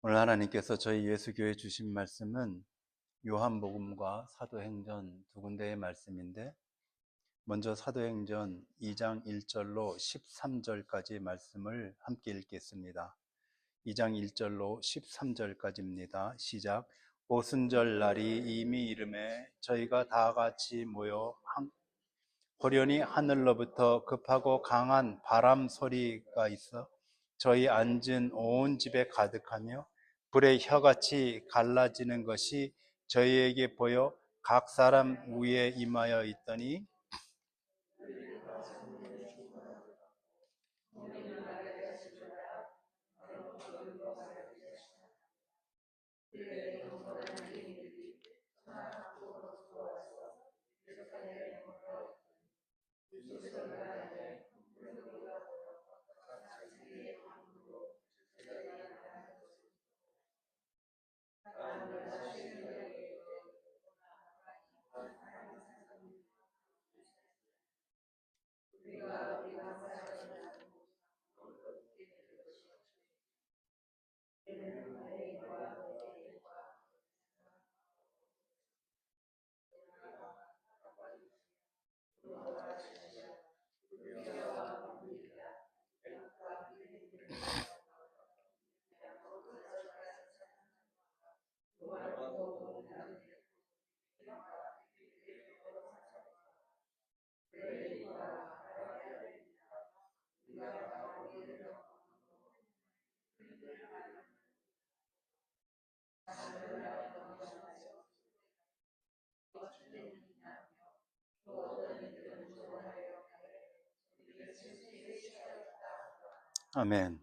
오늘 하나님께서 저희 예수교회 주신 말씀은 요한복음과 사도행전 두 군데의 말씀인데, 먼저 사도행전 2장 1절로 13절까지 말씀을 함께 읽겠습니다. 2장 1절로 13절까지입니다. 시작. 오순절 날이 이미 이름에 저희가 다 같이 모여 호련히 하늘로부터 급하고 강한 바람 소리가 있어 저희 앉은 온 집에 가득하며 불의 혀같이 갈라지는 것이 저희에게 보여 각 사람 위에 임하여 있더니, 아멘.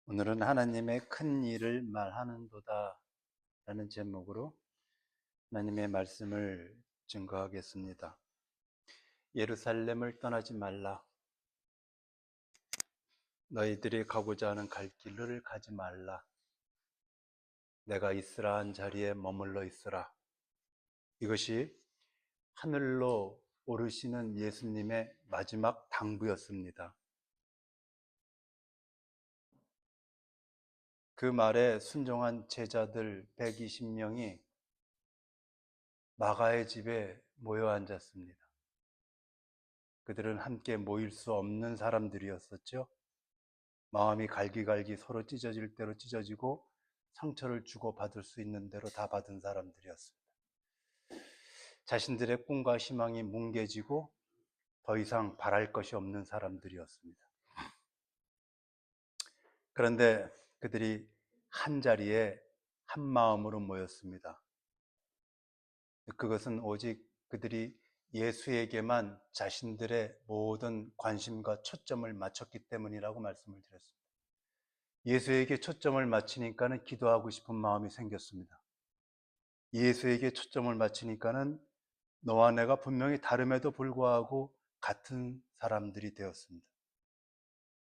오늘은 하나님의 큰 일을 말하는도다 라는 제목으로 하나님의 말씀을 증거하겠습니다. 예루살렘을 떠나지 말라. 너희들이 가고자 하는 갈 길을 가지 말라. 내가 있으라 한 자리에 머물러 있으라. 이것이 하늘로 오르시는 예수님의 마지막 당부였습니다. 그 말에 순종한 제자들 120명이 마가의 집에 모여 앉았습니다. 그들은 함께 모일 수 없는 사람들이었었죠. 마음이 갈기갈기 서로 찢어질 대로 찢어지고 상처를 주고받을 수 있는 대로 다 받은 사람들이었습니다. 자신들의 꿈과 희망이 뭉개지고 더 이상 바랄 것이 없는 사람들이었습니다. 그런데 그들이 한 자리에 한 마음으로 모였습니다. 그것은 오직 그들이 예수에게만 자신들의 모든 관심과 초점을 맞췄기 때문이라고 말씀을 드렸습니다. 예수에게 초점을 맞추니까는 기도하고 싶은 마음이 생겼습니다. 예수에게 초점을 맞추니까는 너와 내가 분명히 다름에도 불구하고 같은 사람들이 되었습니다.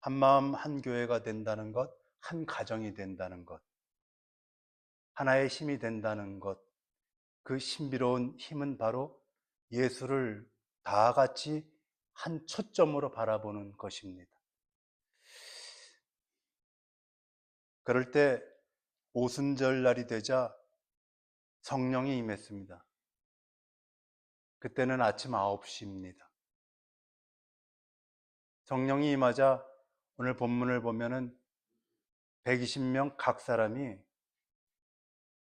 한 마음 한 교회가 된다는 것, 한 가정이 된다는 것, 하나의 힘이 된다는 것, 그 신비로운 힘은 바로 예수를 다 같이 한 초점으로 바라보는 것입니다. 그럴 때 오순절 날이 되자 성령이 임했습니다. 그때는 아침 9시입니다. 성령이 임하자 오늘 본문을 보면은 120명 각 사람이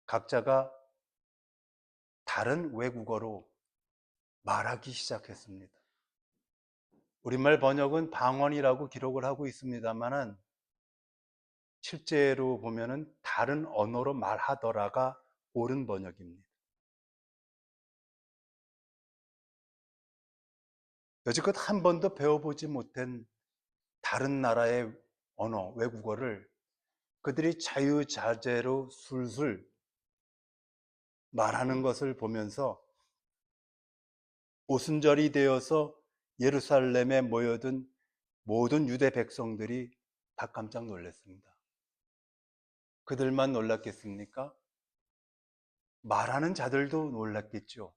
각자가 다른 외국어로 말하기 시작했습니다. 우리말 번역은 방언이라고 기록을 하고 있습니다만은 실제로 보면은 다른 언어로 말하더라가 옳은 번역입니다. 여지껏 한 번도 배워보지 못한 다른 나라의 언어, 외국어를 그들이 자유자재로 술술 말하는 것을 보면서 오순절이 되어서 예루살렘에 모여든 모든 유대 백성들이 다 깜짝 놀랐습니다. 그들만 놀랐겠습니까? 말하는 자들도 놀랐겠죠.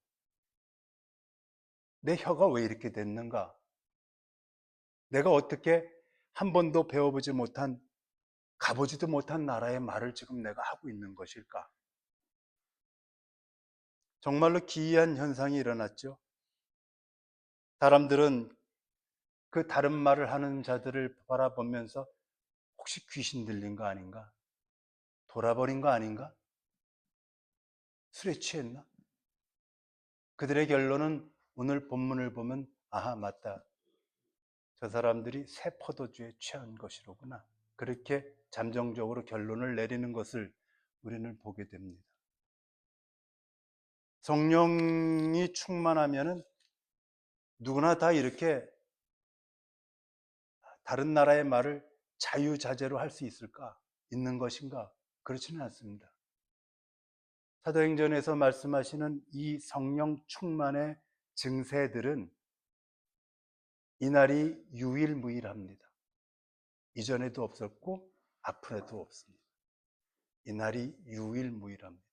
내 혀가 왜 이렇게 됐는가? 내가 어떻게 한 번도 배워보지 못한 가보지도 못한 나라의 말을 지금 내가 하고 있는 것일까? 정말로 기이한 현상이 일어났죠. 사람들은 그 다른 말을 하는 자들을 바라보면서 혹시 귀신 들린 거 아닌가? 돌아버린 거 아닌가? 술에 취했나? 그들의 결론은 오늘 본문을 보면 아하 맞다. 저 사람들이 새 포도주에 취한 것이로구나. 그렇게 잠정적으로 결론을 내리는 것을 우리는 보게 됩니다. 성령이 충만하면은 누구나 다 이렇게 다른 나라의 말을 자유자재로 할 수 있을까? 있는 것인가? 그렇지는 않습니다. 사도행전에서 말씀하시는 이 성령 충만의 증세들은 이날이 유일무이합니다. 이전에도 없었고 앞으로도 없습니다. 이날이 유일무이합니다.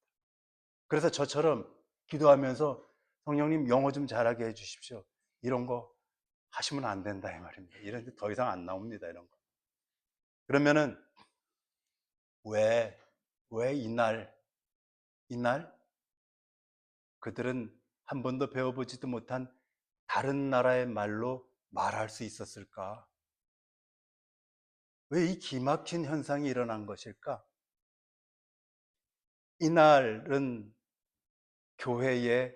그래서 저처럼 기도하면서 성령님 영어 좀 잘하게 해주십시오. 이런 거 하시면 안 된다 이 말입니다. 이런 게 더 이상 안 나옵니다. 이런 거. 그러면은 왜 이날 그들은 한 번도 배워보지도 못한 다른 나라의 말로 말할 수 있었을까? 왜 이 기막힌 현상이 일어난 것일까? 이날은 교회에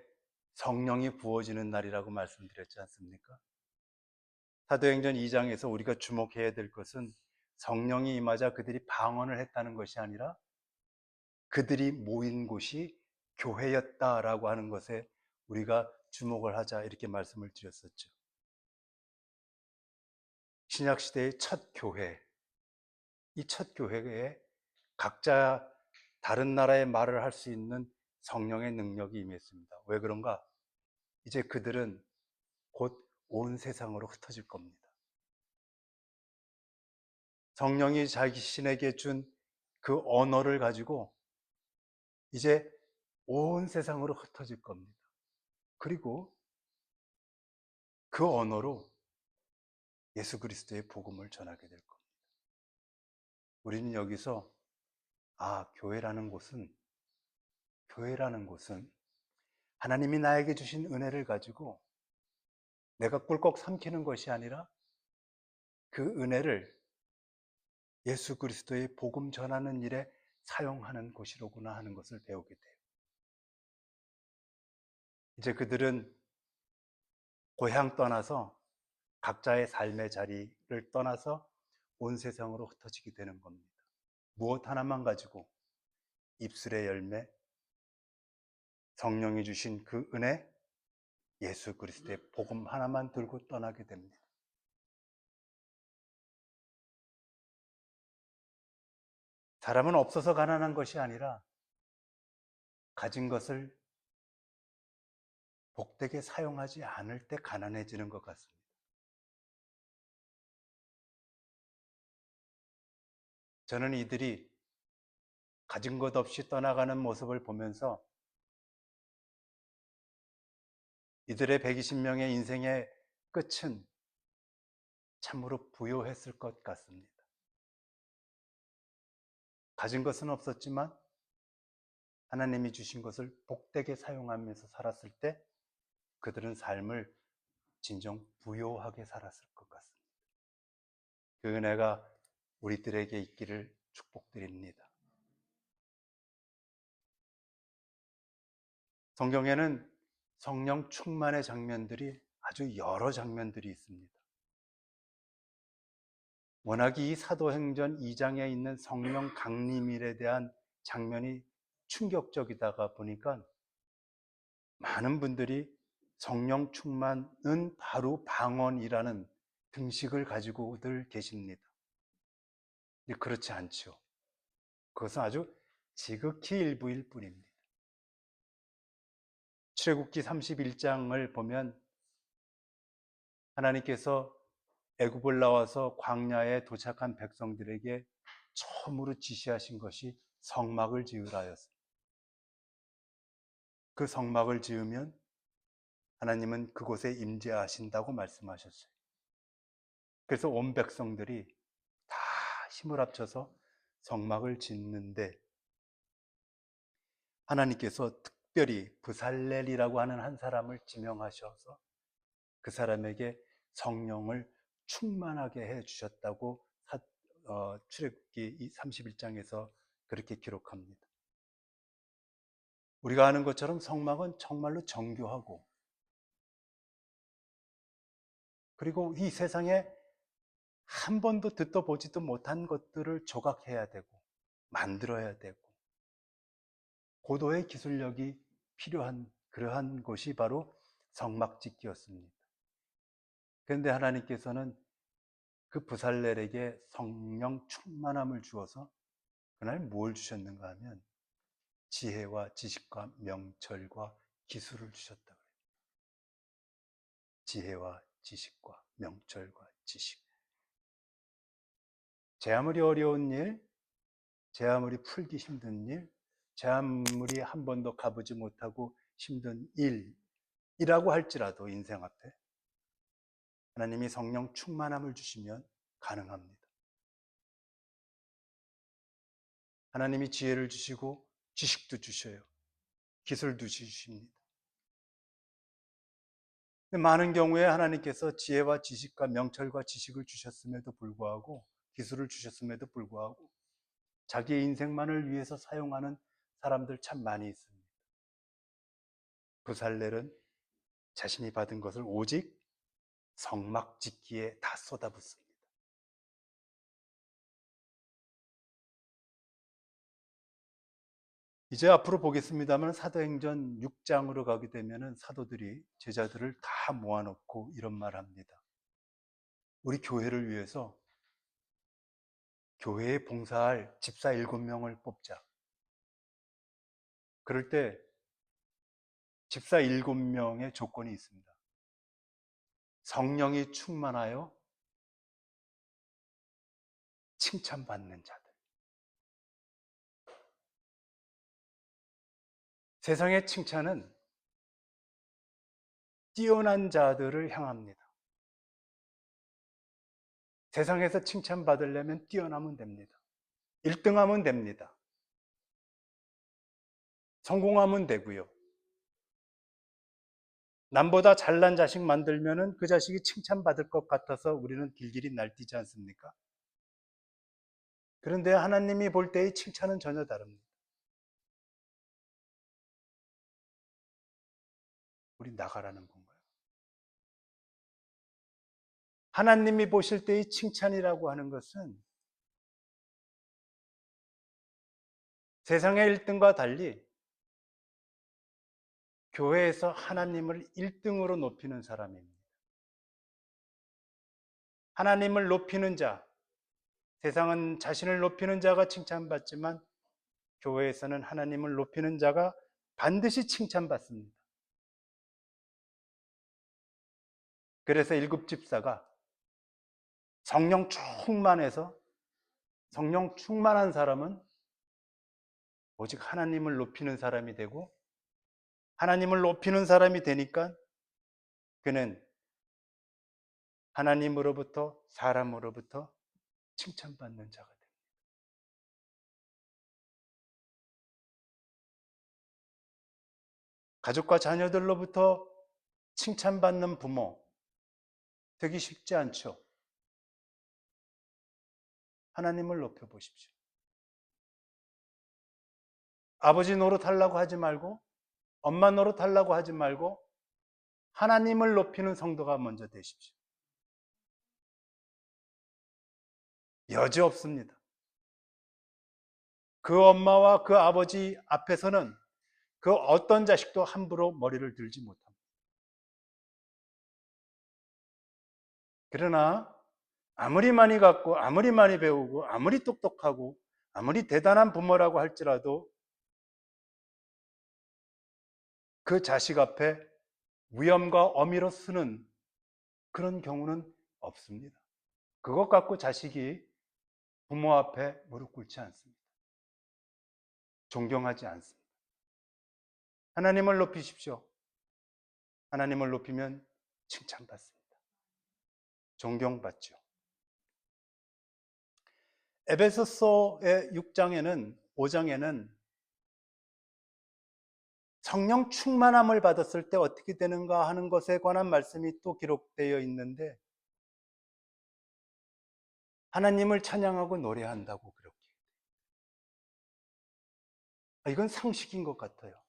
성령이 부어지는 날이라고 말씀드렸지 않습니까? 사도행전 2장에서 우리가 주목해야 될 것은 성령이 임하자 그들이 방언을 했다는 것이 아니라 그들이 모인 곳이 교회였다라고 하는 것에 우리가 주목을 하자 이렇게 말씀을 드렸었죠. 신약시대의 첫 교회, 이 첫 교회에 각자 다른 나라의 말을 할 수 있는 성령의 능력이 임했습니다. 왜 그런가? 이제 그들은 곧 온 세상으로 흩어질 겁니다. 성령이 자신에게 준 그 언어를 가지고 이제 온 세상으로 흩어질 겁니다. 그리고 그 언어로 예수 그리스도의 복음을 전하게 될 겁니다. 우리는 여기서 교회라는 곳은 하나님이 나에게 주신 은혜를 가지고 내가 꿀꺽 삼키는 것이 아니라 그 은혜를 예수 그리스도의 복음 전하는 일에 사용하는 곳이로구나 하는 것을 배우게 돼요. 이제 그들은 고향 떠나서 각자의 삶의 자리를 떠나서 온 세상으로 흩어지게 되는 겁니다. 무엇 하나만 가지고 입술의 열매, 성령이 주신 그 은혜, 예수 그리스도의 복음 하나만 들고 떠나게 됩니다. 사람은 없어서 가난한 것이 아니라 가진 것을 복되게 사용하지 않을 때 가난해지는 것 같습니다. 저는 이들이 가진 것 없이 떠나가는 모습을 보면서 이들의 120명의 인생의 끝은 참으로 부요했을 것 같습니다. 가진 것은 없었지만 하나님이 주신 것을 복되게 사용하면서 살았을 때 그들은 삶을 진정 부요하게 살았을 것 같습니다. 그 은혜가 우리들에게 있기를 축복드립니다. 성경에는 성령 충만의 장면들이 아주 여러 장면들이 있습니다. 워낙 이 사도행전 2장에 있는 성령 강림일에 대한 장면이 충격적이다가 보니까 많은 분들이 성령 충만은 바로 방언이라는 등식을 가지고들 계십니다. 그렇지 않죠. 그것은 아주 지극히 일부일 뿐입니다. 출애굽기 31장을 보면 하나님께서 애굽을 나와서 광야에 도착한 백성들에게 처음으로 지시하신 것이 성막을 지으라 하였습니다. 그 성막을 지으면 하나님은 그곳에 임재하신다고 말씀하셨어요. 그래서 온 백성들이 다 힘을 합쳐서 성막을 짓는데 하나님께서 특별히 브살렐이라고 하는 한 사람을 지명하셔서 그 사람에게 성령을 충만하게 해 주셨다고 출애굽기 31장에서 그렇게 기록합니다. 우리가 아는 것처럼 성막은 정말로 정교하고, 그리고 이 세상에 한 번도 듣도 보지도 못한 것들을 조각해야 되고 만들어야 되고 고도의 기술력이 필요한 그러한 곳이 바로 성막 짓기였습니다. 그런데 하나님께서는 그 브살렐에게 성령 충만함을 주어서 그날 뭘 주셨는가 하면 지혜와 지식과 명철과 기술을 주셨다 그래요. 지혜와 지식과 명철과 지식. 제 아무리 어려운 일, 제 아무리 풀기 힘든 일, 제 아무리 한 번도 가보지 못하고 힘든 일이라고 할지라도 인생 앞에 하나님이 성령 충만함을 주시면 가능합니다. 하나님이 지혜를 주시고 지식도 주셔요. 기술도 주십니다. 많은 경우에 하나님께서 지혜와 지식과 명철과 지식을 주셨음에도 불구하고, 기술을 주셨음에도 불구하고 자기의 인생만을 위해서 사용하는 사람들 참 많이 있습니다. 브살렐은 자신이 받은 것을 오직 성막 짓기에 다 쏟아붓습니다. 이제 앞으로 보겠습니다만 사도행전 6장으로 가게 되면 사도들이 제자들을 다 모아놓고 이런 말 합니다. 우리 교회를 위해서 교회에 봉사할 집사 7명을 뽑자. 그럴 때 집사 7명의 조건이 있습니다. 성령이 충만하여 칭찬받는 자들. 세상의 칭찬은 뛰어난 자들을 향합니다. 세상에서 칭찬받으려면 뛰어나면 됩니다. 1등하면 됩니다. 성공하면 되고요. 남보다 잘난 자식 만들면은 그 자식이 칭찬받을 것 같아서 우리는 길길이 날뛰지 않습니까? 그런데 하나님이 볼 때의 칭찬은 전혀 다릅니다. 우리 나가라는 건가요? 하나님이 보실 때의 칭찬이라고 하는 것은 세상의 1등과 달리 교회에서 하나님을 1등으로 높이는 사람입니다. 하나님을 높이는 자, 세상은 자신을 높이는 자가 칭찬받지만 교회에서는 하나님을 높이는 자가 반드시 칭찬받습니다. 그래서 7집사가 성령 충만해서, 성령 충만한 사람은 오직 하나님을 높이는 사람이 되고, 하나님을 높이는 사람이 되니까 그는 하나님으로부터 사람으로부터 칭찬받는 자가 됩니다. 가족과 자녀들로부터 칭찬받는 부모 되기 쉽지 않죠. 하나님을 높여보십시오. 아버지 노릇하려고 하지 말고, 엄마 노릇하려고 하지 말고 하나님을 높이는 성도가 먼저 되십시오. 여지 없습니다. 그 엄마와 그 아버지 앞에서는 그 어떤 자식도 함부로 머리를 들지 못합니다. 그러나 아무리 많이 갖고, 아무리 많이 배우고, 아무리 똑똑하고, 아무리 대단한 부모라고 할지라도 그 자식 앞에 위엄과 어미로 쓰는 그런 경우는 없습니다. 그것 갖고 자식이 부모 앞에 무릎 꿇지 않습니다. 존경하지 않습니다. 하나님을 높이십시오. 하나님을 높이면 칭찬받습니다. 존경받죠. 에베소서의 6장에는 5장에는 성령 충만함을 받았을 때 어떻게 되는가 하는 것에 관한 말씀이 또 기록되어 있는데 하나님을 찬양하고 노래한다고 그렇게. 이건 상식인 것 같아요.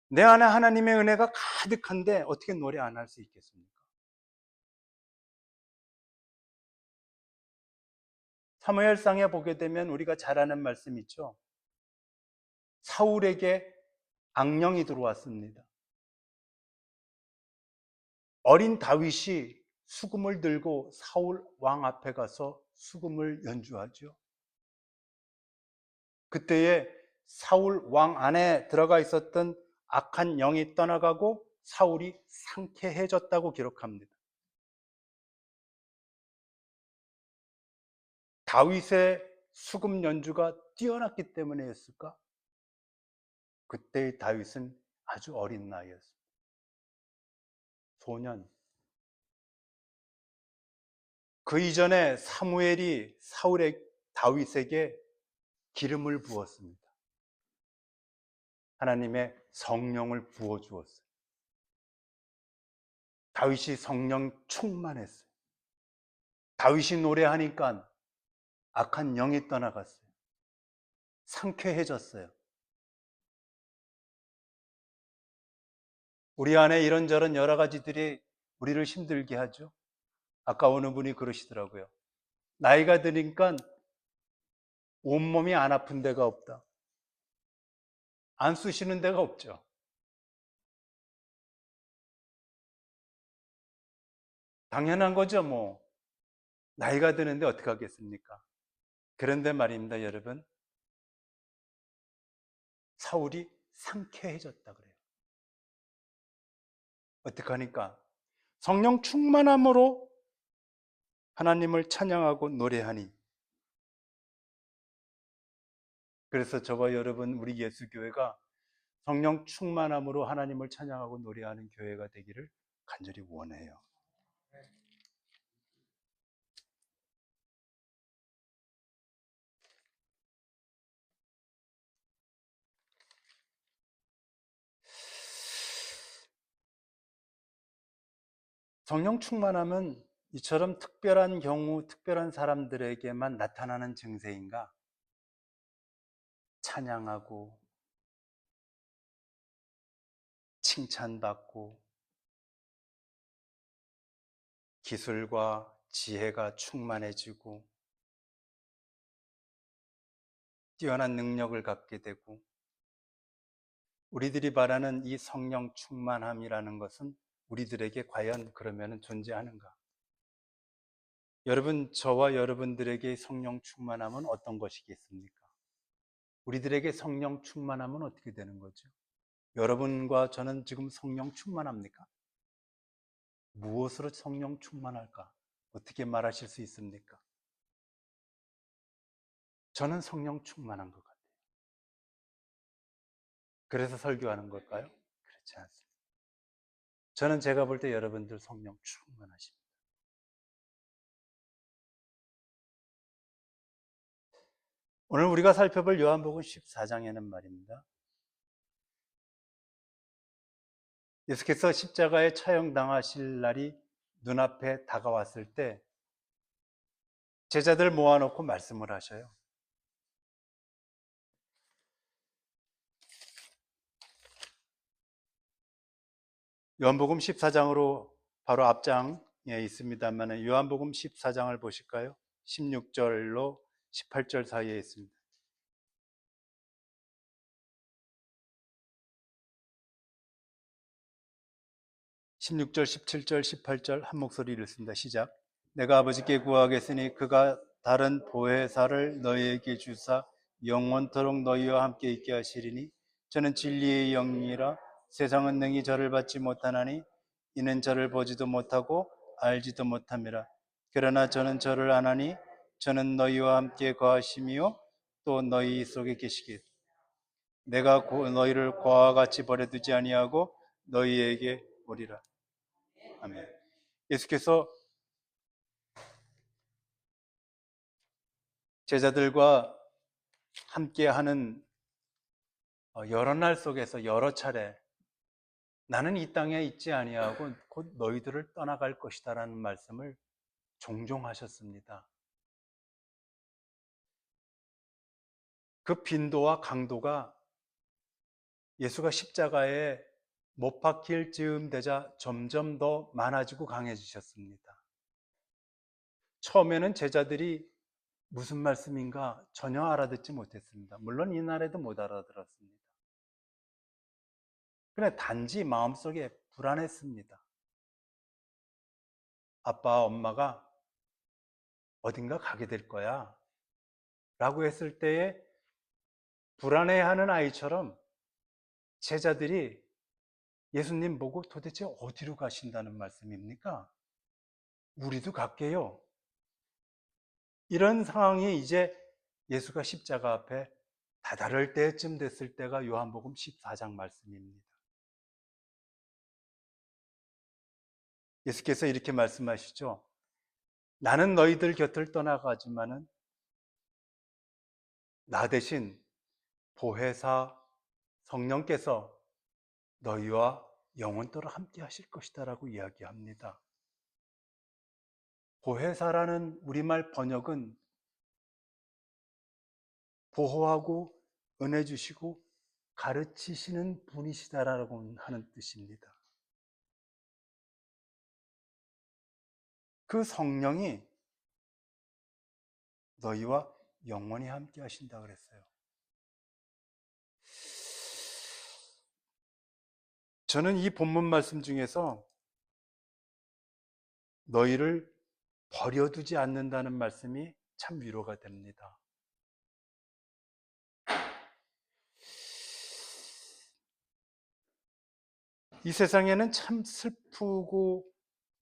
내 안에 하나님의 은혜가 가득한데 어떻게 노래 안 할 수 있겠습니까? 사무엘상에 보게 되면 우리가 잘 아는 말씀 있죠. 사울에게 악령이 들어왔습니다. 어린 다윗이 수금을 들고 사울 왕 앞에 가서 수금을 연주하죠. 그때에 사울 왕 안에 들어가 있었던 악한 영이 떠나가고 사울이 상쾌해졌다고 기록합니다. 다윗의 수금 연주가 뛰어났기 때문이었을까? 그때의 다윗은 아주 어린 나이였습니다. 소년. 그 이전에 사무엘이 다윗에게 기름을 부었습니다. 하나님의 성령을 부어 주었어요. 다윗이 성령 충만했어요. 다윗이 노래하니까 악한 영이 떠나갔어요. 상쾌해졌어요. 우리 안에 이런저런 여러 가지들이 우리를 힘들게 하죠. 아까 어느 분이 그러시더라고요. 나이가 드니까 온몸이 안 아픈 데가 없다. 안 쑤시는 데가 없죠. 당연한 거죠, 뭐. 나이가 드는데 어떻게 하겠습니까? 그런데 말입니다, 여러분. 사울이 상쾌해졌다 그래요. 어떻게 하니까? 성령 충만함으로 하나님을 찬양하고 노래하니. 그래서 저와 여러분, 우리 예수교회가 성령 충만함으로 하나님을 찬양하고 노래하는 교회가 되기를 간절히 원해요. 성령 충만함은 이처럼 특별한 경우, 특별한 사람들에게만 나타나는 증세인가? 찬양하고, 칭찬받고, 기술과 지혜가 충만해지고, 뛰어난 능력을 갖게 되고, 우리들이 바라는 이 성령 충만함이라는 것은 우리들에게 과연 그러면 존재하는가? 여러분, 저와 여러분들에게 성령 충만함은 어떤 것이겠습니까? 우리들에게 성령 충만함은 어떻게 되는 거죠? 여러분과 저는 지금 성령 충만합니까? 무엇으로 성령 충만할까? 어떻게 말하실 수 있습니까? 저는 성령 충만한 것 같아요. 그래서 설교하는 걸까요? 그렇지 않습니다. 저는 제가 볼 때 여러분들 성령 충만하십니다. 오늘 우리가 살펴볼 요한복음 14장에는 말입니다. 예수께서 십자가에 처형당하실 날이 눈앞에 다가왔을 때 제자들 모아놓고 말씀을 하셔요. 요한복음 14장으로 바로 앞장에 있습니다만 요한복음 14장을 보실까요? 16절로 18절 사이에 있습니다. 16절, 17절, 18절 한 목소리 읽습니다. 시작. 내가 아버지께 구하겠으니 그가 다른 보혜사를 너희에게 주사 영원토록 너희와 함께 있게 하시리니 저는 진리의 영이라 세상은 능히 저를 받지 못하나니 이는 저를 보지도 못하고 알지도 못함이라. 그러나 저는 저를 아나니 저는 너희와 함께 거하시며 또 너희 속에 계시게 내가 너희를 고아와 같이 버려두지 아니하고 너희에게 오리라. 아멘. 예수께서 제자들과 함께하는 여러 날 속에서 여러 차례 나는 이 땅에 있지 아니하고 곧 너희들을 떠나갈 것이다라는 말씀을 종종 하셨습니다. 그 빈도와 강도가 예수가 십자가에 못 박힐 즈음 되자 점점 더 많아지고 강해지셨습니다. 처음에는 제자들이 무슨 말씀인가 전혀 알아듣지 못했습니다. 물론 이날에도 못 알아들었습니다. 그냥 단지 마음속에 불안했습니다. 아빠, 엄마가 어딘가 가게 될 거야 라고 했을 때에 불안해하는 아이처럼 제자들이 예수님 보고 도대체 어디로 가신다는 말씀입니까? 우리도 갈게요. 이런 상황이 이제 예수가 십자가 앞에 다다를 때쯤 됐을 때가 요한복음 14장 말씀입니다. 예수께서 이렇게 말씀하시죠. 나는 너희들 곁을 떠나가지만은 나 대신 보혜사 성령께서 너희와 영원토록 함께 하실 것이다 라고 이야기합니다. 보혜사라는 우리말 번역은 보호하고 은혜 주시고 가르치시는 분이시다라고 하는 뜻입니다. 그 성령이 너희와 영원히 함께 하신다 그랬어요. 저는 이 본문 말씀 중에서 너희를 버려두지 않는다는 말씀이 참 위로가 됩니다. 이 세상에는 참 슬프고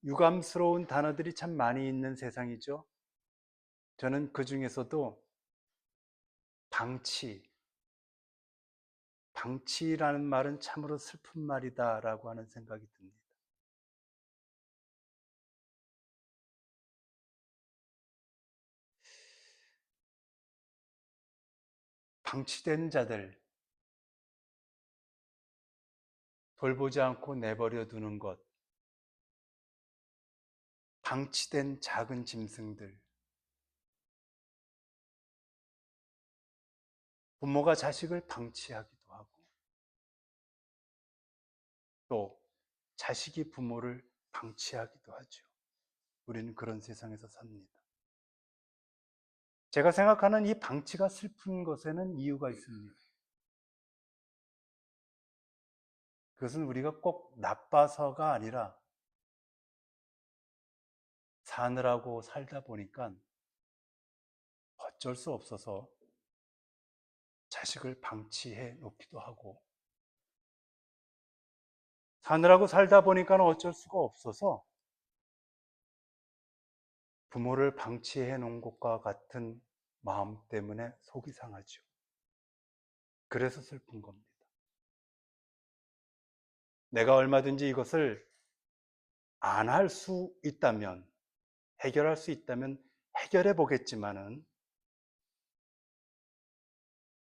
유감스러운 단어들이 참 많이 있는 세상이죠. 저는 그 중에서도 방치라는 말은 참으로 슬픈 말이다라고 하는 생각이 듭니다. 방치된 자들, 돌보지 않고 내버려 두는 것, 방치된 작은 짐승들, 부모가 자식을 방치하기도 하고, 또 자식이 부모를 방치하기도 하죠. 우리는 그런 세상에서 삽니다. 제가 생각하는 이 방치가 슬픈 것에는 이유가 있습니다. 그것은 우리가 꼭 나빠서가 아니라 사느라고 살다 보니까 어쩔 수 없어서 자식을 방치해 놓기도 하고, 사느라고 살다 보니까 어쩔 수가 없어서 부모를 방치해 놓은 것과 같은 마음 때문에 속이 상하죠. 그래서 슬픈 겁니다. 내가 얼마든지 이것을 안 할 수 있다면, 해결할 수 있다면 해결해 보겠지만은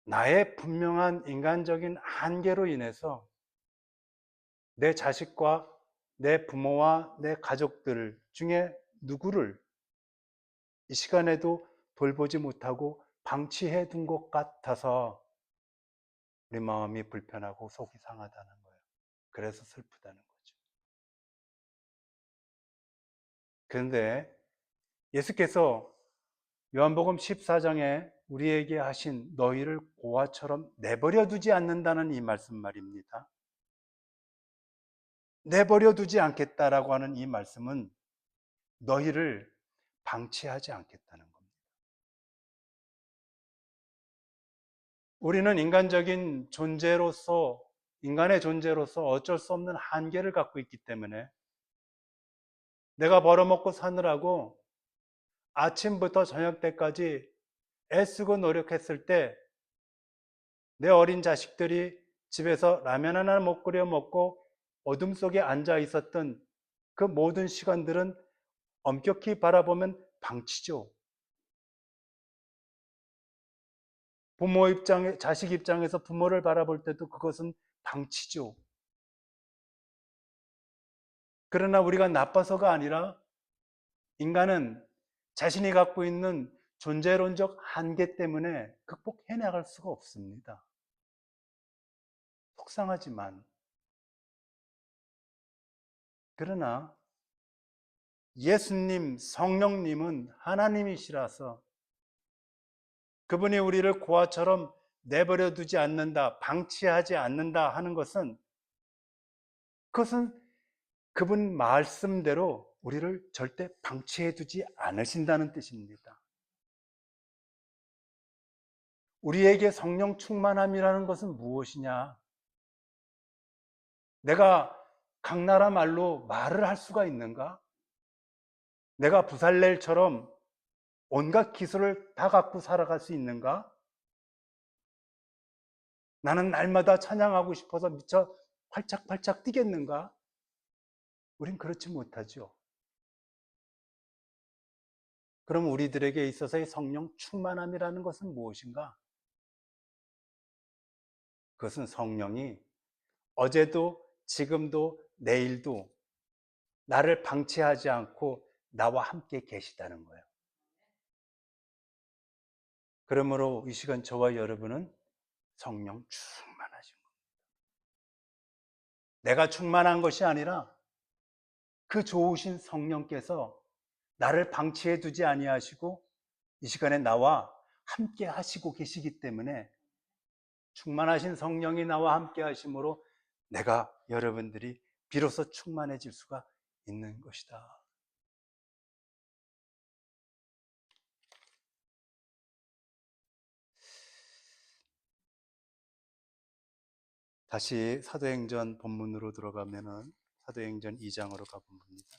나의 분명한 인간적인 한계로 인해서 내 자식과 내 부모와 내 가족들 중에 누구를 이 시간에도 돌보지 못하고 방치해 둔 것 같아서 우리 마음이 불편하고 속이 상하다는 거예요. 그래서 슬프다는 거죠. 그런데 예수께서 요한복음 14장에 우리에게 하신 너희를 고아처럼 내버려 두지 않는다는 이 말씀 말입니다. 내버려 두지 않겠다라고 하는 이 말씀은 너희를 방치하지 않겠다는 겁니다. 우리는 인간적인 존재로서, 인간의 존재로서 어쩔 수 없는 한계를 갖고 있기 때문에 내가 벌어먹고 사느라고 아침부터 저녁 때까지 애쓰고 노력했을 때 내 어린 자식들이 집에서 라면 하나 못 끓여 먹고 어둠 속에 앉아 있었던 그 모든 시간들은 엄격히 바라보면 방치죠. 자식 입장에서 부모를 바라볼 때도 그것은 방치죠. 그러나 우리가 나빠서가 아니라 인간은 자신이 갖고 있는 존재론적 한계 때문에 극복해 나갈 수가 없습니다. 속상하지만. 그러나 예수님, 성령님은 하나님이시라서 그분이 우리를 고아처럼 내버려 두지 않는다, 방치하지 않는다 하는 그것은 그분 말씀대로 우리를 절대 방치해 두지 않으신다는 뜻입니다. 우리에게 성령 충만함이라는 것은 무엇이냐? 내가 각 나라 말로 말을 할 수가 있는가? 내가 부살렐처럼 온갖 기술을 다 갖고 살아갈 수 있는가? 나는 날마다 찬양하고 싶어서 미쳐 활짝활짝 뛰겠는가? 우린 그렇지 못하죠. 그럼 우리들에게 있어서의 성령 충만함이라는 것은 무엇인가? 그것은 성령이 어제도 지금도 내일도 나를 방치하지 않고 나와 함께 계시다는 거예요. 그러므로 이 시간 저와 여러분은 성령 충만하신 겁니다. 내가 충만한 것이 아니라 그 좋으신 성령께서 나를 방치해 두지 아니하시고 이 시간에 나와 함께 하시고 계시기 때문에 충만하신 성령이 나와 함께 하심으로 내가 여러분들이 비로소 충만해질 수가 있는 것이다. 다시 사도행전 본문으로 들어가면은 사도행전 2장으로 가봅니다.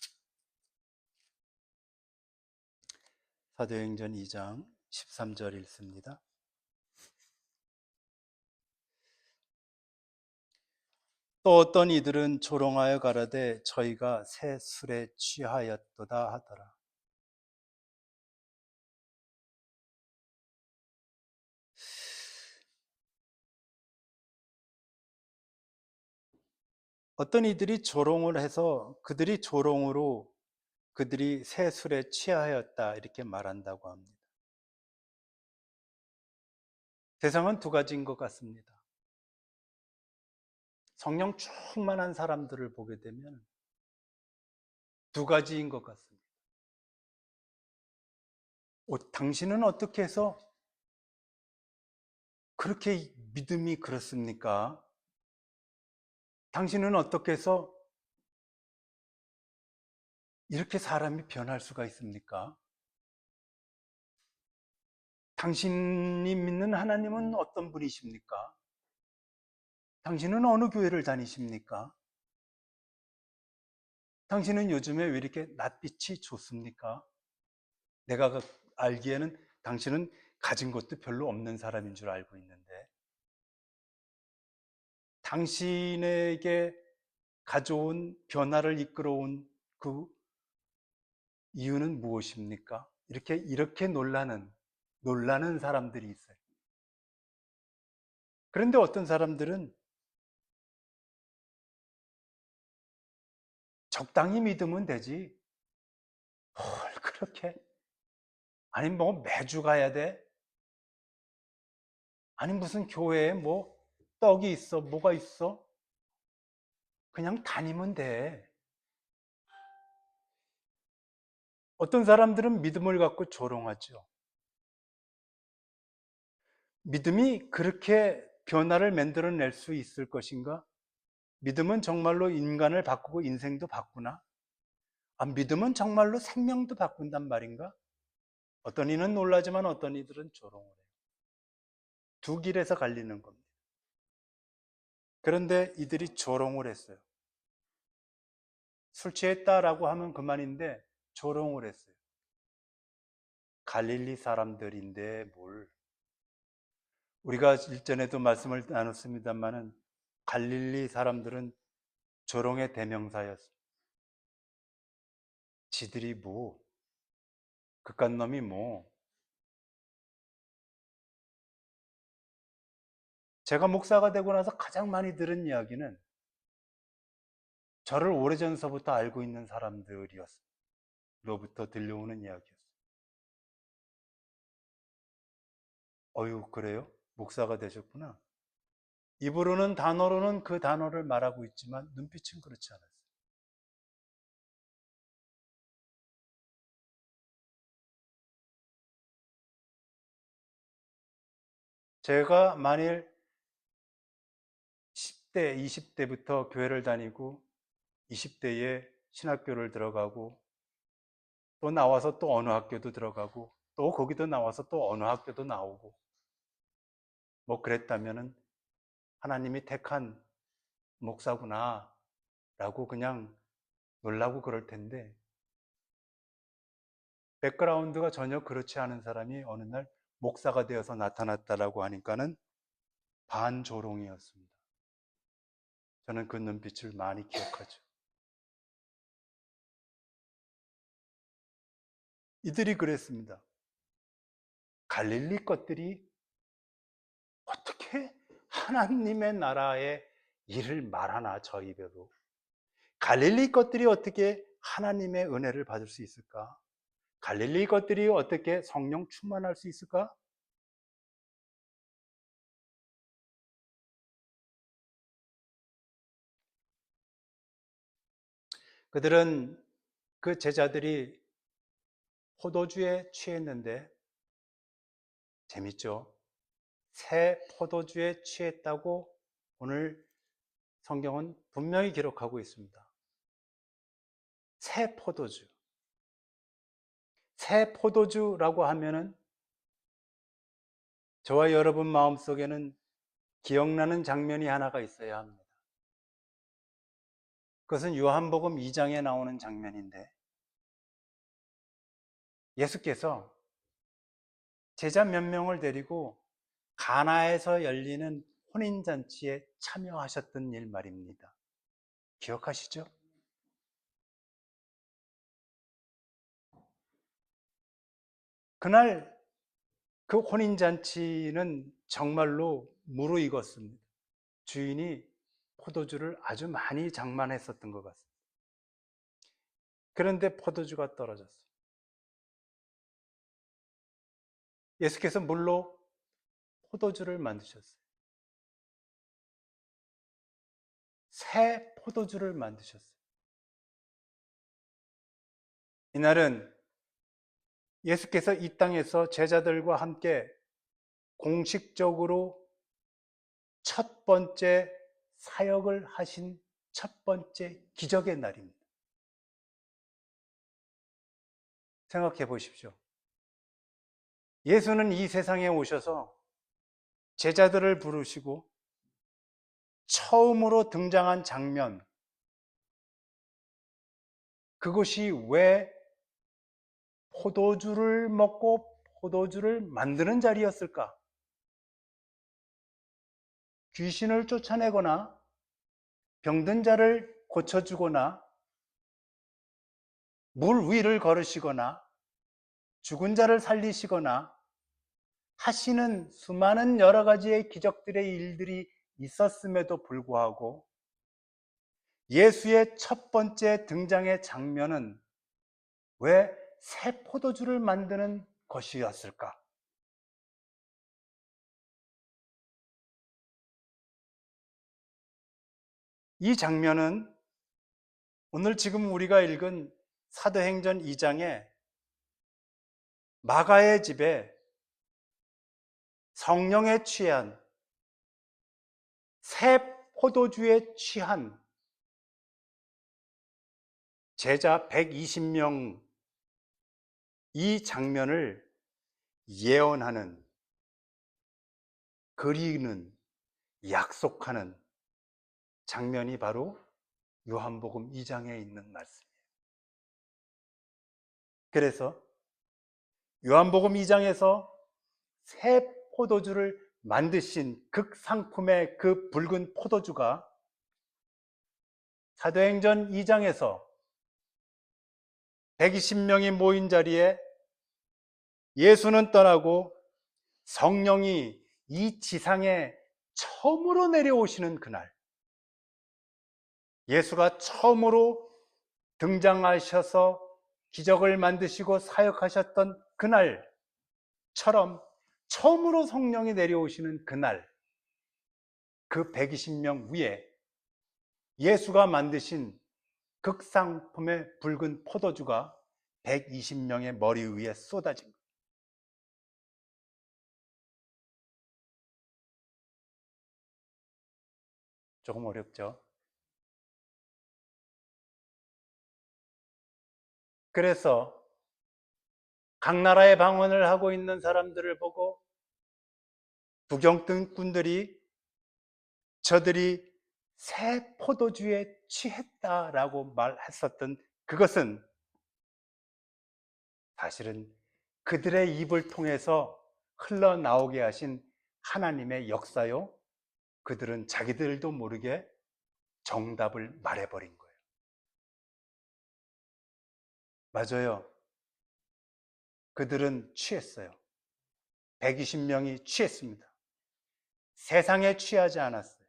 사도행전 2장 13절 읽습니다. 또 어떤 이들은 조롱하여 가라되 저희가 새 술에 취하였도다 하더라. 어떤 이들이 조롱을 해서 그들이 조롱으로 그들이 새 술에 취하였다 이렇게 말한다고 합니다. 세상은 두 가지인 것 같습니다. 성령 충만한 사람들을 보게 되면 두 가지인 것 같습니다. 당신은 어떻게 해서 그렇게 믿음이 그렇습니까? 당신은 어떻게 해서 이렇게 사람이 변할 수가 있습니까? 당신이 믿는 하나님은 어떤 분이십니까? 당신은 어느 교회를 다니십니까? 당신은 요즘에 왜 이렇게 낯빛이 좋습니까? 내가 알기에는 당신은 가진 것도 별로 없는 사람인 줄 알고 있는데 당신에게 가져온 변화를 이끌어온 그 이유는 무엇입니까? 이렇게 놀라는 사람들이 있어요. 그런데 어떤 사람들은 적당히 믿으면 되지. 뭘 그렇게? 아니, 뭐 매주 가야 돼? 아니, 무슨 교회에 뭐 떡이 있어? 뭐가 있어? 그냥 다니면 돼. 어떤 사람들은 믿음을 갖고 조롱하죠. 믿음이 그렇게 변화를 만들어낼 수 있을 것인가? 믿음은 정말로 인간을 바꾸고 인생도 바꾸나? 믿음은 정말로 생명도 바꾼단 말인가? 어떤 이는 놀라지만 어떤 이들은 조롱을 해요. 두 길에서 갈리는 겁니다. 그런데 이들이 조롱을 했어요. 술 취했다라고 하면 그만인데 조롱을 했어요. 갈릴리 사람들인데 뭘. 우리가 일전에도 말씀을 나눴습니다만은 갈릴리 사람들은 조롱의 대명사였습니다. 지들이 뭐, 그깟 놈이 뭐. 제가 목사가 되고 나서 가장 많이 들은 이야기는 저를 오래전서부터 알고 있는 사람들로부터 들려오는 이야기였어요. 어휴, 그래요? 목사가 되셨구나. 입으로는 단어로는 그 단어를 말하고 있지만 눈빛은 그렇지 않았어요. 제가 만일 10대, 20대부터 교회를 다니고 20대에 신학교를 들어가고 또 나와서 또 어느 학교도 들어가고 또 거기도 나와서 또 어느 학교도 나오고 뭐 그랬다면은 하나님이 택한 목사구나 라고 그냥 놀라고 그럴 텐데, 백그라운드가 전혀 그렇지 않은 사람이 어느 날 목사가 되어서 나타났다라고 하니까는 반조롱이었습니다. 저는 그 눈빛을 많이 기억하죠. 이들이 그랬습니다. 갈릴리 것들이 어떻게 하나님의 나라의 일을 말하나, 저 입에도. 갈릴리 것들이 어떻게 하나님의 은혜를 받을 수 있을까? 갈릴리 것들이 어떻게 성령 충만할 수 있을까? 그들은, 그 제자들이 포도주에 취했는데, 재밌죠? 새 포도주에 취했다고 오늘 성경은 분명히 기록하고 있습니다. 새 포도주. 새 포도주라고 하면은 저와 여러분 마음속에는 기억나는 장면이 하나가 있어야 합니다. 그것은 요한복음 2장에 나오는 장면인데, 예수께서 제자 몇 명을 데리고 가나에서 열리는 혼인잔치에 참여하셨던 일 말입니다. 기억하시죠? 그날 그 혼인잔치는 정말로 무르익었습니다. 주인이 포도주를 아주 많이 장만했었던 것 같습니다. 그런데 포도주가 떨어졌어요. 예수께서 물로 포도주를 만드셨어요. 새 포도주를 만드셨어요. 이날은 예수께서 이 땅에서 제자들과 함께 공식적으로 첫 번째 사역을 하신 첫 번째 기적의 날입니다. 생각해 보십시오. 예수는 이 세상에 오셔서 제자들을 부르시고 처음으로 등장한 장면, 그것이 왜 포도주를 먹고 포도주를 만드는 자리였을까? 귀신을 쫓아내거나 병든 자를 고쳐주거나 물 위를 걸으시거나 죽은 자를 살리시거나 하시는 수많은 여러 가지의 기적들의 일들이 있었음에도 불구하고 예수의 첫 번째 등장의 장면은 왜 새 포도주를 만드는 것이었을까? 이 장면은 오늘 지금 우리가 읽은 사도행전 2장에 마가의 집에 성령에 취한, 새 포도주에 취한 제자 120명, 이 장면을 예언하는, 그리는, 약속하는 장면이 바로 요한복음 2장에 있는 말씀이에요. 그래서 요한복음 2장에서 새 포도주를 만드신 극상품의 그 붉은 포도주가 사도행전 2장에서 120명이 모인 자리에 예수는 떠나고 성령이 이 지상에 처음으로 내려오시는 그날, 예수가 처음으로 등장하셔서 기적을 만드시고 사역하셨던 그날처럼 처음으로 성령이 내려오시는 그날, 그 120명 위에 예수가 만드신 극상품의 붉은 포도주가 120명의 머리 위에 쏟아진 거예요. 조금 어렵죠? 그래서 각 나라에 방언을 하고 있는 사람들을 보고 구경꾼들이 저들이 새 포도주에 취했다라고 말했었던 그것은 사실은 그들의 입을 통해서 흘러나오게 하신 하나님의 역사요. 그들은 자기들도 모르게 정답을 말해버린 거예요. 맞아요. 그들은 취했어요. 120명이 취했습니다. 세상에 취하지 않았어요.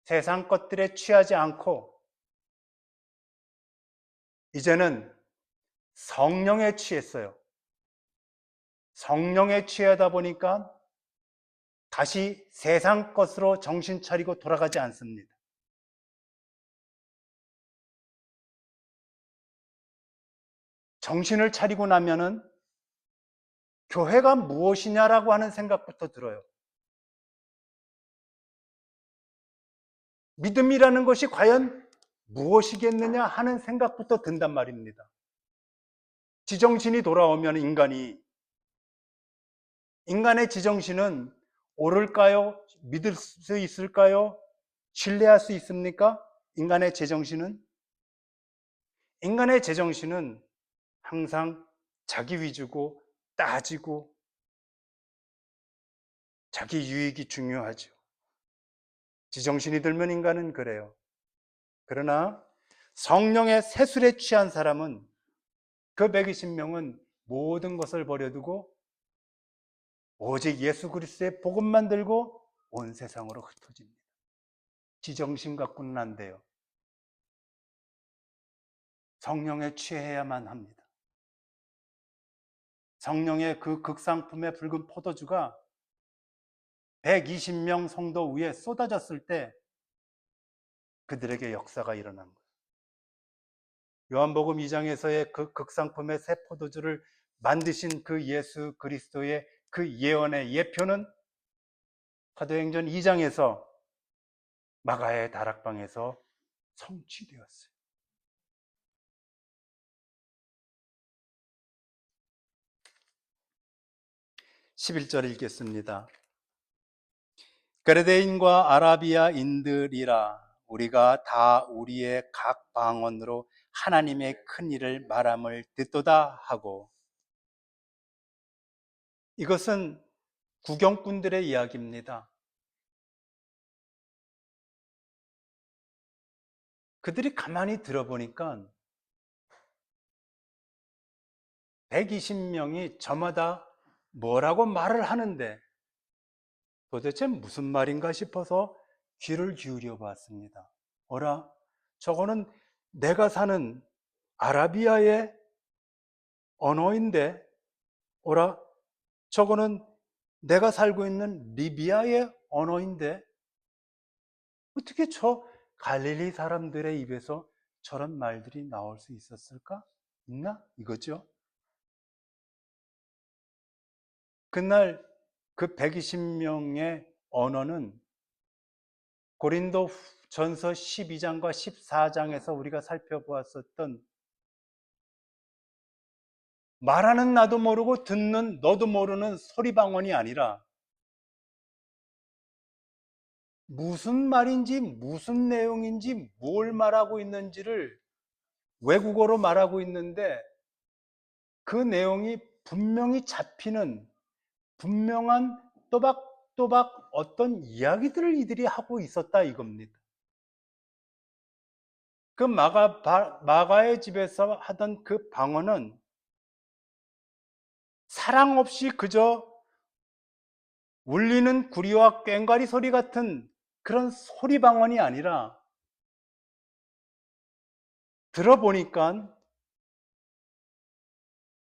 세상 것들에 취하지 않고 이제는 성령에 취했어요. 성령에 취하다 보니까 다시 세상 것으로 정신 차리고 돌아가지 않습니다. 정신을 차리고 나면은 교회가 무엇이냐라고 하는 생각부터 들어요. 믿음이라는 것이 과연 무엇이겠느냐 하는 생각부터 든단 말입니다. 지정신이 돌아오면 인간의 지정신은 옳을까요? 믿을 수 있을까요? 신뢰할 수 있습니까? 인간의 제정신은 항상 자기 위주고 따지고 자기 유익이 중요하죠. 지정신이 들면 인간은 그래요. 그러나 성령의 세술에 취한 사람은 그 120명은 모든 것을 버려두고 오직 예수 그리스도의 복음만 들고 온 세상으로 흩어집니다. 지정신 갖고는 안 돼요. 성령에 취해야만 합니다. 성령의 그 극상품의 붉은 포도주가 120명 성도 위에 쏟아졌을 때 그들에게 역사가 일어난 거예요. 요한복음 2장에서의 그 극상품의 새 포도주를 만드신 그 예수 그리스도의 그 예언의 예표는 사도행전 2장에서 마가의 다락방에서 성취되었어요. 11절 읽겠습니다. 그레데인과 아라비아인들이라 우리가 다 우리의 각 방언으로 하나님의 큰 일을 말함을 듣도다 하고, 이것은 구경꾼들의 이야기입니다. 그들이 가만히 들어보니까 120명이 저마다 뭐라고 말을 하는데 도대체 무슨 말인가 싶어서 귀를 기울여 봤습니다. 어라, 저거는 내가 사는 아라비아의 언어인데, 어라, 저거는 내가 살고 있는 리비아의 언어인데, 어떻게 저 갈릴리 사람들의 입에서 저런 말들이 나올 수 있었을까? 있나? 이거죠. 그날 그 120명의 언어는 고린도 전서 12장과 14장에서 우리가 살펴보았었던 말하는 나도 모르고 듣는 너도 모르는 소리방언이 아니라 무슨 말인지 무슨 내용인지 뭘 말하고 있는지를 외국어로 말하고 있는데 그 내용이 분명히 잡히는 분명한 또박또박 어떤 이야기들을 이들이 하고 있었다 이겁니다. 그 마가의 집에서 하던 그 방언은 사랑 없이 그저 울리는 구리와 꽹과리 소리 같은 그런 소리 방언이 아니라 들어보니까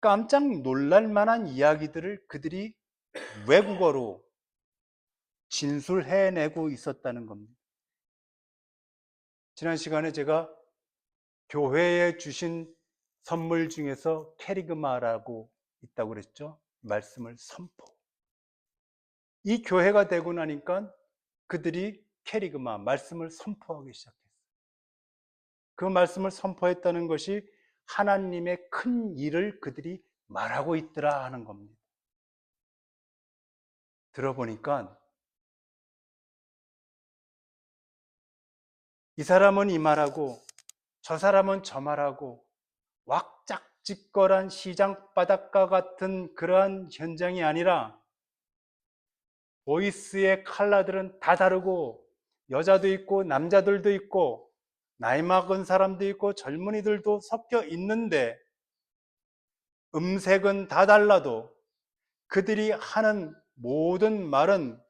깜짝 놀랄 만한 이야기들을 그들이 외국어로 진술해내고 있었다는 겁니다. 지난 시간에 제가 교회에 주신 선물 중에서 캐리그마라고 있다고 그랬죠. 말씀을 선포. 이 교회가 되고 나니까 그들이 캐리그마, 말씀을 선포하기 시작했어요. 그 말씀을 선포했다는 것이 하나님의 큰 일을 그들이 말하고 있더라 하는 겁니다. 들어보니까 이 사람은 이 말하고 저 사람은 저 말하고 왁작지껄한 시장 바닷가 같은 그러한 현장이 아니라 보이스의 컬러들은 다 다르고 여자도 있고 남자들도 있고 나이 먹은 사람도 있고 젊은이들도 섞여 있는데 음색은 다 달라도 그들이 하는 모든 말은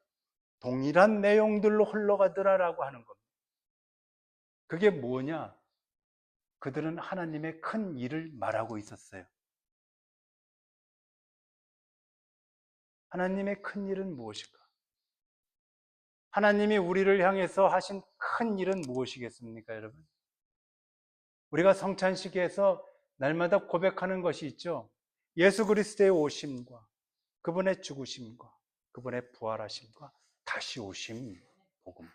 동일한 내용들로 흘러가더라라고 하는 겁니다. 그게 뭐냐? 그들은 하나님의 큰 일을 말하고 있었어요. 하나님의 큰 일은 무엇일까? 하나님이 우리를 향해서 하신 큰 일은 무엇이겠습니까, 여러분? 우리가 성찬식에서 날마다 고백하는 것이 있죠. 예수 그리스도의 오심과 그분의 죽으심과 그분의 부활하심과 다시 오심 복음.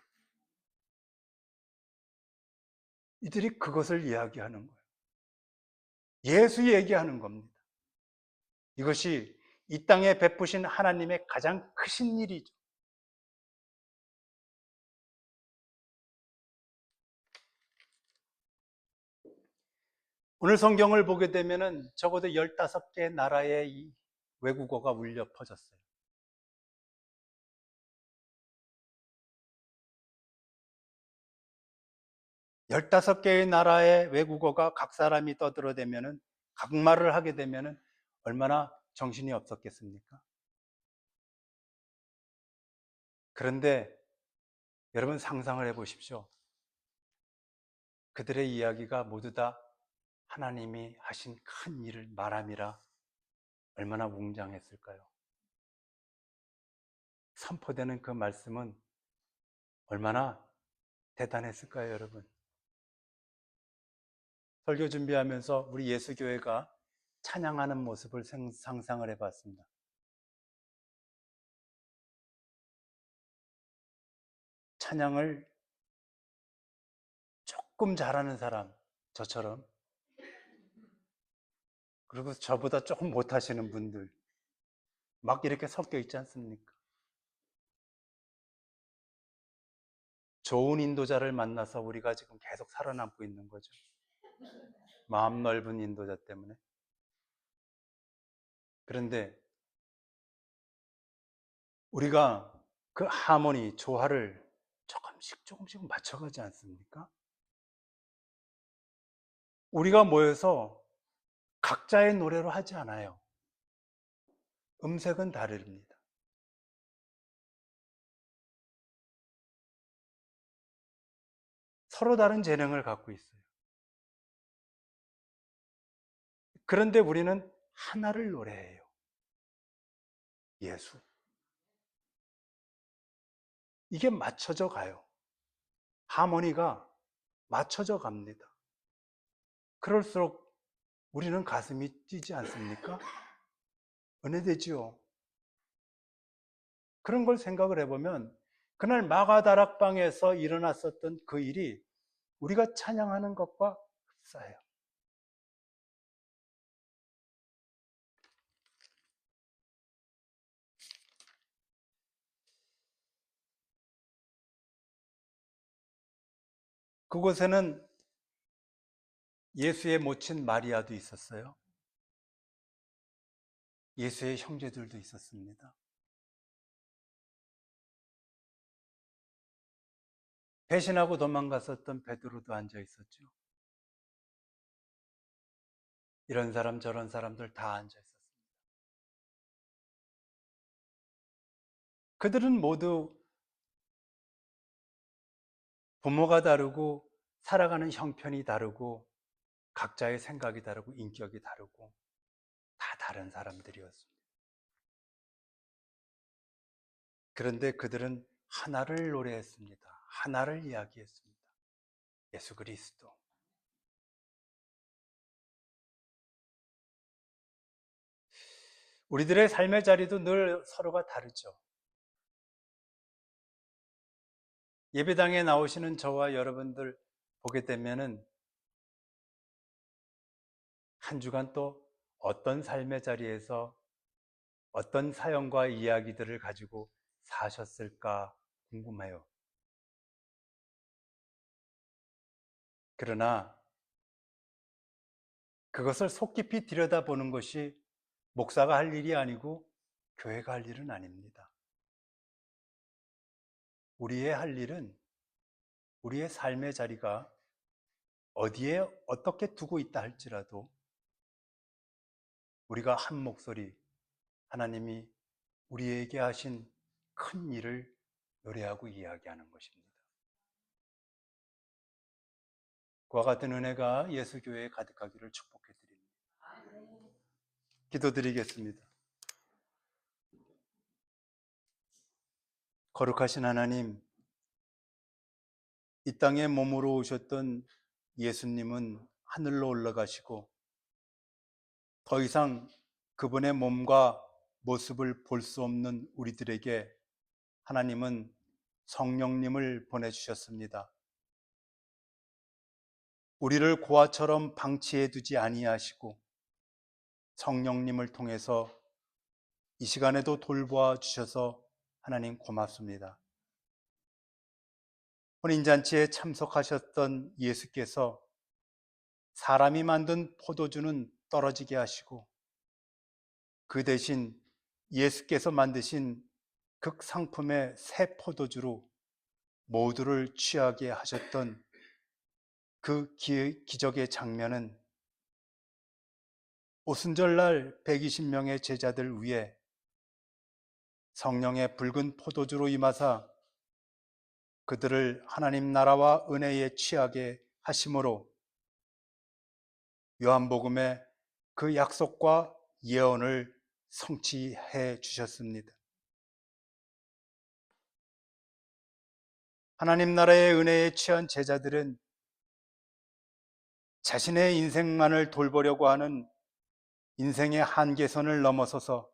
이들이 그것을 이야기하는 거예요. 예수 얘기하는 겁니다. 이것이 이 땅에 베푸신 하나님의 가장 크신 일이죠. 오늘 성경을 보게 되면은 적어도 15개 나라의 이 외국어가 울려 퍼졌어요. 15개의 나라의 외국어가 각 사람이 떠들어대면은 각 말을 하게 되면은 얼마나 정신이 없었겠습니까? 그런데 여러분 상상을 해 보십시오. 그들의 이야기가 모두 다 하나님이 하신 큰 일을 말함이라 얼마나 웅장했을까요? 선포되는 그 말씀은 얼마나 대단했을까요, 여러분? 설교 준비하면서 우리 예수교회가 찬양하는 모습을 상상을 해봤습니다. 찬양을 조금 잘하는 사람, 저처럼, 그리고 저보다 조금 못하시는 분들, 막 이렇게 섞여 있지 않습니까? 좋은 인도자를 만나서 우리가 지금 계속 살아남고 있는 거죠. 마음 넓은 인도자 때문에. 그런데 우리가 그 하모니, 조화를 조금씩 맞춰가지 않습니까? 우리가 모여서 각자의 노래로 하지 않아요. 음색은 다릅니다. 서로 다른 재능을 갖고 있어요. 그런데 우리는 하나를 노래해요. 예수. 이게 맞춰져 가요. 하모니가 맞춰져 갑니다. 그럴수록 우리는 가슴이 뛰지 않습니까? 은혜되지요. 그런 걸 생각을 해보면 그날 마가다락방에서 일어났었던 그 일이 우리가 찬양하는 것과 흡사해요. 그곳에는 예수의 모친 마리아도 있었어요. 예수의 형제들도 있었습니다. 배신하고 도망갔었던 베드로도 앉아 있었죠. 이런 사람 저런 사람들 다 앉아 있었습니다. 그들은 모두 부모가 다르고 살아가는 형편이 다르고 각자의 생각이 다르고 인격이 다르고 다 다른 사람들이었습니다. 그런데 그들은 하나를 노래했습니다. 하나를 이야기했습니다. 예수 그리스도. 우리들의 삶의 자리도 늘 서로가 다르죠. 예배당에 나오시는 저와 여러분들 보게 되면은 한 주간 또 어떤 삶의 자리에서 어떤 사연과 이야기들을 가지고 사셨을까 궁금해요. 그러나 그것을 속 깊이 들여다보는 것이 목사가 할 일이 아니고 교회가 할 일은 아닙니다. 우리의 할 일은 우리의 삶의 자리가 어디에 어떻게 두고 있다 할지라도 우리가 한 목소리 하나님이 우리에게 하신 큰 일을 노래하고 이야기하는 것입니다. 그와 같은 은혜가 예수교회에 가득하기를 축복해 드립니다. 기도드리겠습니다. 거룩하신 하나님, 이 땅에 몸으로 오셨던 예수님은 하늘로 올라가시고 더 이상 그분의 몸과 모습을 볼 수 없는 우리들에게 하나님은 성령님을 보내주셨습니다. 우리를 고아처럼 방치해 두지 아니하시고 성령님을 통해서 이 시간에도 돌보아 주셔서 하나님 고맙습니다. 혼인잔치에 참석하셨던 예수께서 사람이 만든 포도주는 떨어지게 하시고 그 대신 예수께서 만드신 극상품의 새 포도주로 모두를 취하게 하셨던 그 기적의 장면은 오순절날 120명의 제자들 위에 성령의 붉은 포도주로 임하사 그들을 하나님 나라와 은혜에 취하게 하심으로 요한복음의 그 약속과 예언을 성취해 주셨습니다. 하나님 나라의 은혜에 취한 제자들은 자신의 인생만을 돌보려고 하는 인생의 한계선을 넘어서서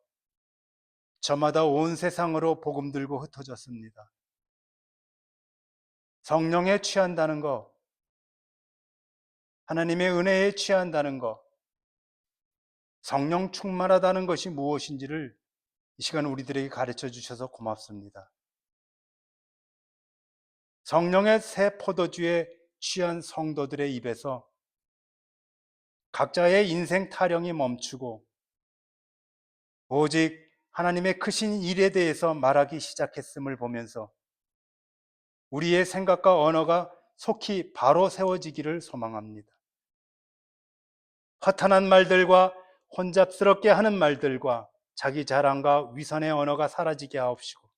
저마다 온 세상으로 복음 들고 흩어졌습니다. 성령에 취한다는 것, 하나님의 은혜에 취한다는 것, 성령 충만하다는 것이 무엇인지를 이 시간 우리들에게 가르쳐 주셔서 고맙습니다. 성령의 새 포도주에 취한 성도들의 입에서 각자의 인생 타령이 멈추고 오직 하나님의 크신 일에 대해서 말하기 시작했음을 보면서 우리의 생각과 언어가 속히 바로 세워지기를 소망합니다. 허탄한 말들과 혼잡스럽게 하는 말들과 자기 자랑과 위선의 언어가 사라지게 하옵시고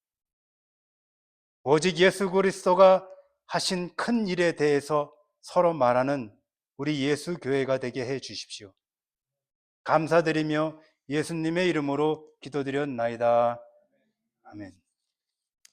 오직 예수 그리스도가 하신 큰 일에 대해서 서로 말하는 우리 예수 교회가 되게 해 주십시오. 감사드리며 예수님의 이름으로 기도드렸나이다. 아멘.